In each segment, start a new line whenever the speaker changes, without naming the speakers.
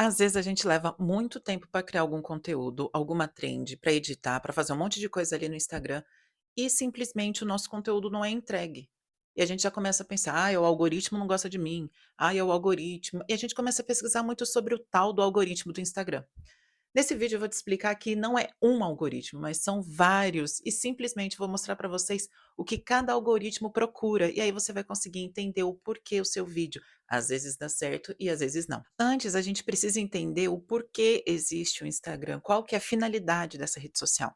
Às vezes a gente leva muito tempo para criar algum conteúdo, alguma trend, para editar, para fazer um monte de coisa ali no Instagram, e simplesmente o nosso conteúdo não é entregue. E a gente já começa a pensar: "Ai, o algoritmo não gosta de mim. Ai, é o algoritmo", e a gente começa a pesquisar muito sobre o tal do algoritmo do Instagram. Nesse vídeo eu vou te explicar que não é um algoritmo, mas são vários e simplesmente vou mostrar para vocês o que cada algoritmo procura e aí você vai conseguir entender o porquê o seu vídeo às vezes dá certo e às vezes não. Antes a gente precisa entender o porquê existe o Instagram, qual que é a finalidade dessa rede social.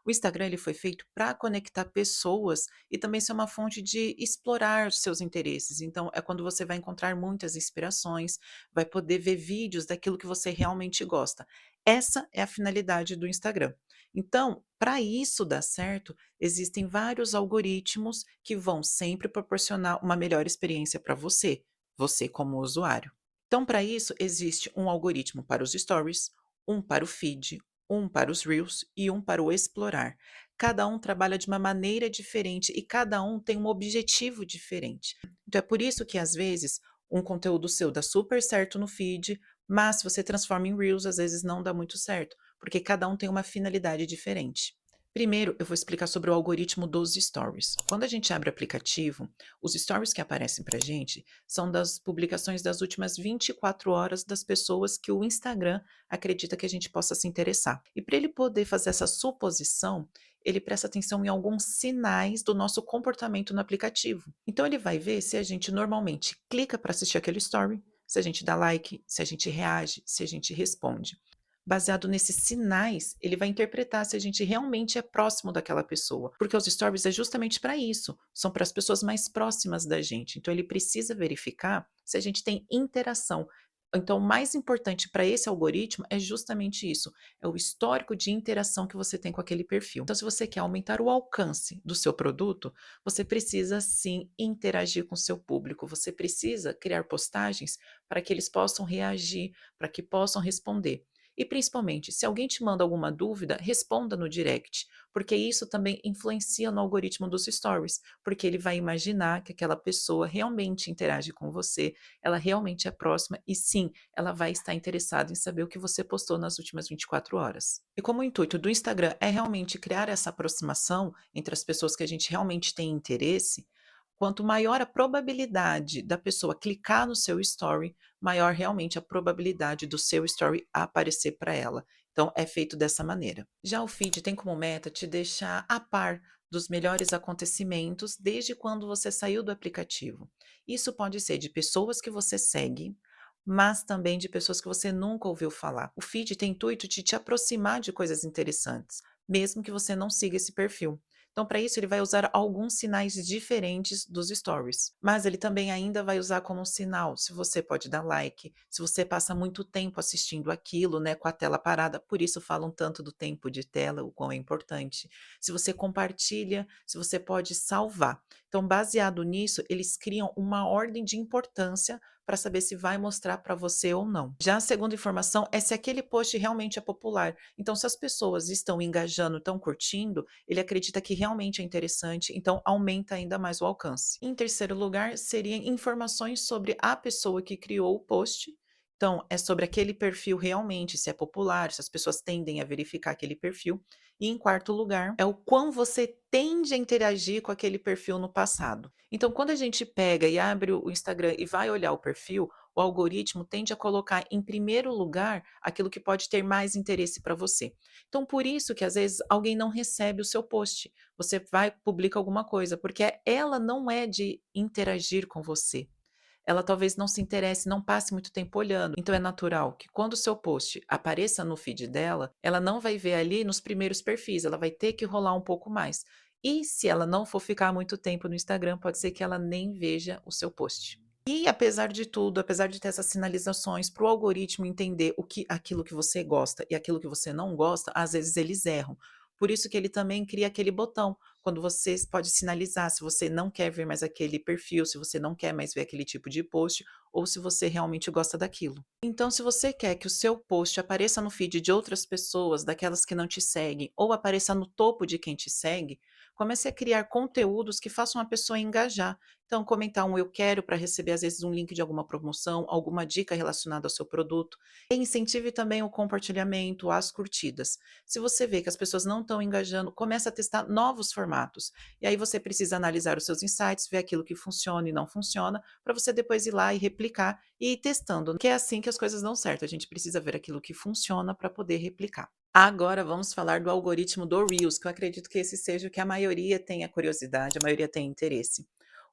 O Instagram ele foi feito para conectar pessoas e também ser uma fonte de explorar os seus interesses. Então é quando você vai encontrar muitas inspirações, vai poder ver vídeos daquilo que você realmente gosta. Essa é a finalidade do Instagram. Então, para isso dar certo, existem vários algoritmos que vão sempre proporcionar uma melhor experiência para você, você como usuário. Então, para isso, existe um algoritmo para os stories, um para o feed, um para os reels e um para o explorar. Cada um trabalha de uma maneira diferente e cada um tem um objetivo diferente. Então, é por isso que às vezes um conteúdo seu dá super certo no feed, mas se você transforma em reels, às vezes não dá muito certo, porque cada um tem uma finalidade diferente. Primeiro, eu vou explicar sobre o algoritmo dos stories. Quando a gente abre o aplicativo, os stories que aparecem para gente são das publicações das últimas 24 horas das pessoas que o Instagram acredita que a gente possa se interessar. E para ele poder fazer essa suposição, ele presta atenção em alguns sinais do nosso comportamento no aplicativo. Então ele vai ver se a gente normalmente clica para assistir aquele story, se a gente dá like, se a gente reage, se a gente responde. Baseado nesses sinais, ele vai interpretar se a gente realmente é próximo daquela pessoa, porque os stories é justamente para isso, são para as pessoas mais próximas da gente. Então ele precisa verificar se a gente tem interação. Então, o mais importante para esse algoritmo é justamente isso, é o histórico de interação que você tem com aquele perfil. Então, se você quer aumentar o alcance do seu produto, você precisa sim interagir com o seu público, você precisa criar postagens para que eles possam reagir, para que possam responder. E principalmente, se alguém te manda alguma dúvida, responda no direct, porque isso também influencia no algoritmo dos stories, porque ele vai imaginar que aquela pessoa realmente interage com você, ela realmente é próxima e sim, ela vai estar interessada em saber o que você postou nas últimas 24 horas. E como o intuito do Instagram é realmente criar essa aproximação entre as pessoas que a gente realmente tem interesse, quanto maior a probabilidade da pessoa clicar no seu story, maior realmente a probabilidade do seu story aparecer para ela. Então é feito dessa maneira. Já o feed tem como meta te deixar a par dos melhores acontecimentos desde quando você saiu do aplicativo. Isso pode ser de pessoas que você segue, mas também de pessoas que você nunca ouviu falar. O feed tem intuito de te aproximar de coisas interessantes, mesmo que você não siga esse perfil. Então, para isso, ele vai usar alguns sinais diferentes dos stories. Mas ele também ainda vai usar como um sinal se você pode dar like, se você passa muito tempo assistindo aquilo, né, com a tela parada, por isso falam tanto do tempo de tela, o quão é importante. Se você compartilha, se você pode salvar. Então, baseado nisso, eles criam uma ordem de importância para saber se vai mostrar para você ou não. Já a segunda informação é se aquele post realmente é popular. Então, se as pessoas estão engajando, estão curtindo, ele acredita que realmente é interessante, então aumenta ainda mais o alcance. Em terceiro lugar, seria informações sobre a pessoa que criou o post. Então, é sobre aquele perfil realmente, se é popular, se as pessoas tendem a verificar aquele perfil. E em quarto lugar, é o quão você tende a interagir com aquele perfil no passado. Então, quando a gente pega e abre o Instagram e vai olhar o perfil, o algoritmo tende a colocar em primeiro lugar aquilo que pode ter mais interesse para você. Então, por isso que às vezes alguém não recebe o seu post. Você vai, publica alguma coisa, porque ela não é de interagir com você. Ela talvez não se interesse, não passe muito tempo olhando. Então é natural que quando o seu post apareça no feed dela, ela não vai ver ali nos primeiros perfis, ela vai ter que rolar um pouco mais. E se ela não for ficar muito tempo no Instagram, pode ser que ela nem veja o seu post. E apesar de tudo, apesar de ter essas sinalizações para o algoritmo entender aquilo que você gosta e aquilo que você não gosta, às vezes eles erram. Por isso que ele também cria aquele botão, quando você pode sinalizar se você não quer ver mais aquele perfil, se você não quer mais ver aquele tipo de post, ou se você realmente gosta daquilo. Então, se você quer que o seu post apareça no feed de outras pessoas, daquelas que não te seguem, ou apareça no topo de quem te segue, comece a criar conteúdos que façam a pessoa engajar, Então, comentar um eu quero para receber, às vezes, um link de alguma promoção, alguma dica relacionada ao seu produto. E incentive também o compartilhamento, as curtidas. Se você vê que as pessoas não estão engajando, comece a testar novos formatos. E aí você precisa analisar os seus insights, ver aquilo que funciona e não funciona, para você depois ir lá e replicar e ir testando, que é assim que as coisas dão certo. A gente precisa ver aquilo que funciona para poder replicar. Agora vamos falar do algoritmo do Reels, que eu acredito que esse seja o que a maioria tenha curiosidade, a maioria tem interesse.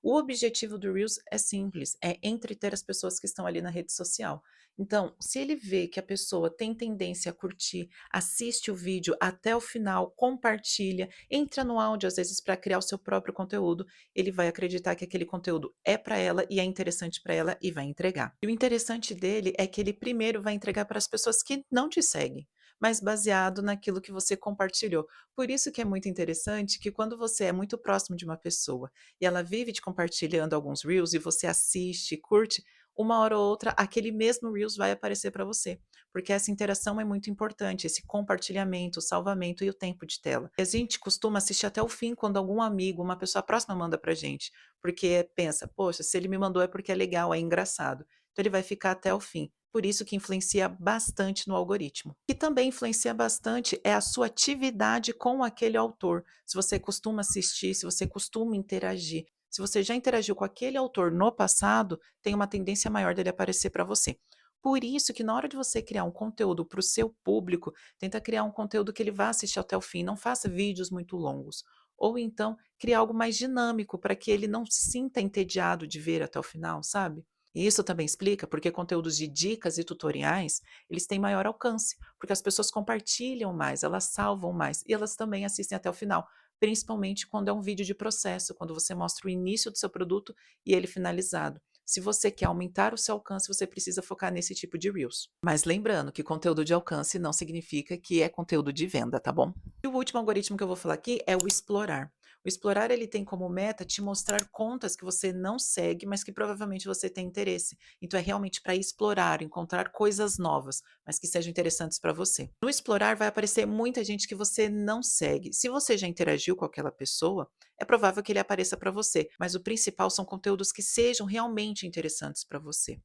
O objetivo do Reels é simples, é entreter as pessoas que estão ali na rede social. Então, se ele vê que a pessoa tem tendência a curtir, assiste o vídeo até o final, compartilha, entra no áudio às vezes para criar o seu próprio conteúdo, ele vai acreditar que aquele conteúdo é para ela e é interessante para ela e vai entregar. E o interessante dele é que ele primeiro vai entregar para as pessoas que não te seguem, mas baseado naquilo que você compartilhou. Por isso que é muito interessante que quando você é muito próximo de uma pessoa e ela vive te compartilhando alguns reels e você assiste, curte, uma hora ou outra aquele mesmo reels vai aparecer para você, porque essa interação é muito importante, esse compartilhamento, o salvamento e o tempo de tela. A gente costuma assistir até o fim quando algum amigo, uma pessoa próxima manda pra gente, porque pensa: "Poxa, se ele me mandou é porque é legal, é engraçado". Então ele vai ficar até o fim. Por isso que influencia bastante no algoritmo. O que também influencia bastante é a sua atividade com aquele autor. Se você costuma assistir, se você costuma interagir. Se você já interagiu com aquele autor no passado, tem uma tendência maior dele aparecer para você. Por isso que na hora de você criar um conteúdo para o seu público, tenta criar um conteúdo que ele vá assistir até o fim, não faça vídeos muito longos. Ou então, criar algo mais dinâmico para que ele não se sinta entediado de ver até o final, sabe? E isso também explica porque conteúdos de dicas e tutoriais, eles têm maior alcance, porque as pessoas compartilham mais, elas salvam mais e elas também assistem até o final, principalmente quando é um vídeo de processo, quando você mostra o início do seu produto e ele finalizado. Se você quer aumentar o seu alcance, você precisa focar nesse tipo de reels. Mas lembrando que conteúdo de alcance não significa que é conteúdo de venda, tá bom? E o último algoritmo que eu vou falar aqui é o explorar. O explorar ele tem como meta te mostrar contas que você não segue, mas que provavelmente você tem interesse. Então é realmente para explorar, encontrar coisas novas, mas que sejam interessantes para você. No explorar vai aparecer muita gente que você não segue. Se você já interagiu com aquela pessoa, é provável que ele apareça para você, mas o principal são conteúdos que sejam realmente interessantes para você.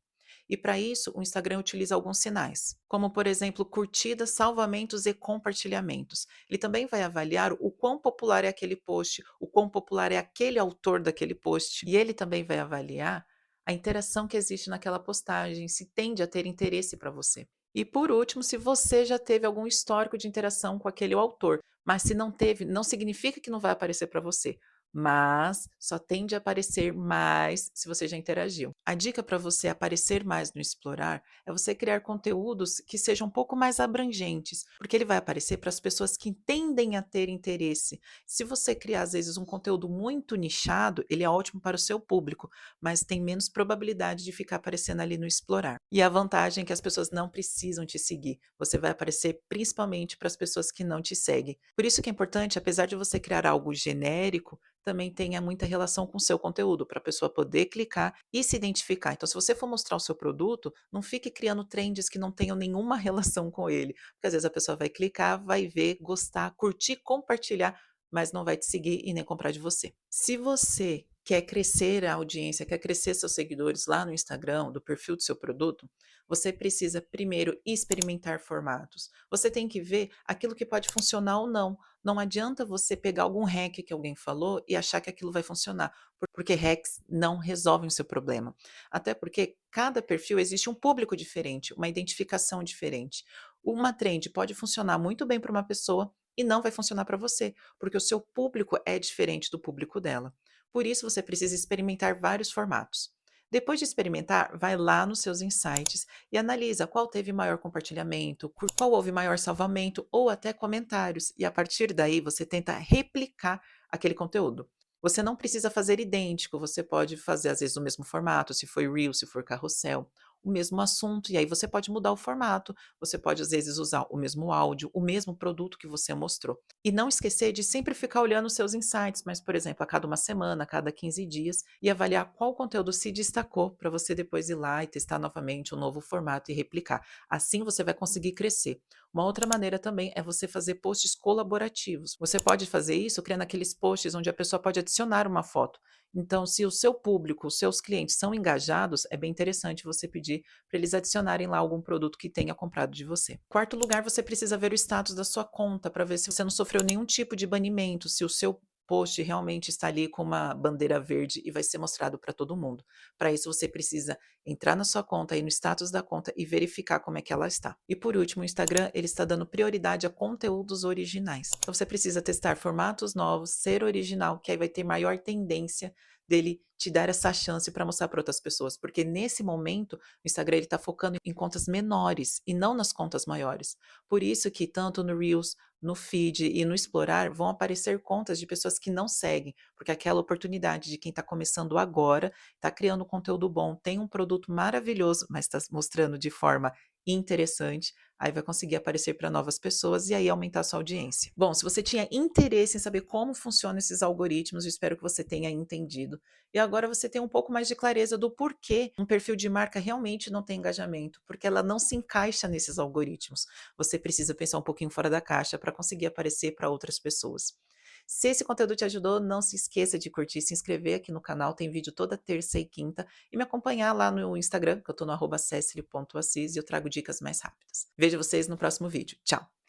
E para isso, o Instagram utiliza alguns sinais, como por exemplo, curtidas, salvamentos e compartilhamentos. Ele também vai avaliar o quão popular é aquele post, o quão popular é aquele autor daquele post. E ele também vai avaliar a interação que existe naquela postagem, se tende a ter interesse para você. E por último, se você já teve algum histórico de interação com aquele autor, mas se não teve, não significa que não vai aparecer para você, mas só tende a aparecer mais se você já interagiu. A dica para você aparecer mais no Explorar é você criar conteúdos que sejam um pouco mais abrangentes, porque ele vai aparecer para as pessoas que tendem a ter interesse. Se você criar, às vezes, um conteúdo muito nichado, ele é ótimo para o seu público, mas tem menos probabilidade de ficar aparecendo ali no Explorar. E a vantagem é que as pessoas não precisam te seguir. Você vai aparecer principalmente para as pessoas que não te seguem. Por isso que é importante, apesar de você criar algo genérico, também tenha muita relação com o seu conteúdo, para a pessoa poder clicar e se identificar. Então, se você for mostrar o seu produto, não fique criando trends que não tenham nenhuma relação com ele, porque às vezes a pessoa vai clicar, vai ver, gostar, curtir, compartilhar, mas não vai te seguir e nem comprar de você. Se você quer crescer a audiência, quer crescer seus seguidores lá no Instagram, do perfil do seu produto, você precisa primeiro experimentar formatos. Você tem que ver aquilo que pode funcionar ou não. Não adianta você pegar algum hack que alguém falou e achar que aquilo vai funcionar, porque hacks não resolvem o seu problema. Até porque cada perfil existe um público diferente, uma identificação diferente. Uma trend pode funcionar muito bem para uma pessoa e não vai funcionar para você, porque o seu público é diferente do público dela. Por isso você precisa experimentar vários formatos. Depois de experimentar, vai lá nos seus insights e analisa qual teve maior compartilhamento, qual houve maior salvamento ou até comentários. E a partir daí você tenta replicar aquele conteúdo. Você não precisa fazer idêntico, você pode fazer às vezes o mesmo formato, se for Reel, se for carrossel, o mesmo assunto, e aí você pode mudar o formato, você pode às vezes usar o mesmo áudio, o mesmo produto que você mostrou. E não esquecer de sempre ficar olhando os seus insights, mas, por exemplo, a cada uma semana, a cada 15 dias, e avaliar qual conteúdo se destacou para você depois ir lá e testar novamente um novo formato e replicar. Assim você vai conseguir crescer. Uma outra maneira também é você fazer posts colaborativos. Você pode fazer isso criando aqueles posts onde a pessoa pode adicionar uma foto. Então, se o seu público, os seus clientes são engajados, é bem interessante você pedir para eles adicionarem lá algum produto que tenha comprado de você. Quarto lugar, você precisa ver o status da sua conta para ver se você não sofreu nenhum tipo de banimento, se o seu post realmente está ali com uma bandeira verde e vai ser mostrado para todo mundo. Para isso, você precisa entrar na sua conta, aí no status da conta e verificar como é que ela está. E por último, o Instagram, ele está dando prioridade a conteúdos originais. Então você precisa testar formatos novos, ser original, que aí vai ter maior tendência dele te dar essa chance para mostrar para outras pessoas, porque nesse momento o Instagram ele está focando em contas menores e não nas contas maiores. Por isso que tanto no Reels, no feed e no explorar vão aparecer contas de pessoas que não seguem, porque aquela oportunidade de quem está começando agora, está criando conteúdo bom, tem um produto maravilhoso, mas está mostrando de forma interessante, aí vai conseguir aparecer para novas pessoas e aí aumentar a sua audiência. Bom, se você tinha interesse em saber como funcionam esses algoritmos, eu espero que você tenha entendido. E agora você tem um pouco mais de clareza do porquê um perfil de marca realmente não tem engajamento, porque ela não se encaixa nesses algoritmos. Você precisa pensar um pouquinho fora da caixa para conseguir aparecer para outras pessoas. Se esse conteúdo te ajudou, não se esqueça de curtir, se inscrever aqui no canal, tem vídeo toda terça e quinta, e me acompanhar lá no Instagram, que eu estou no @cecily.assis e eu trago dicas mais rápidas. Vejo vocês no próximo vídeo. Tchau!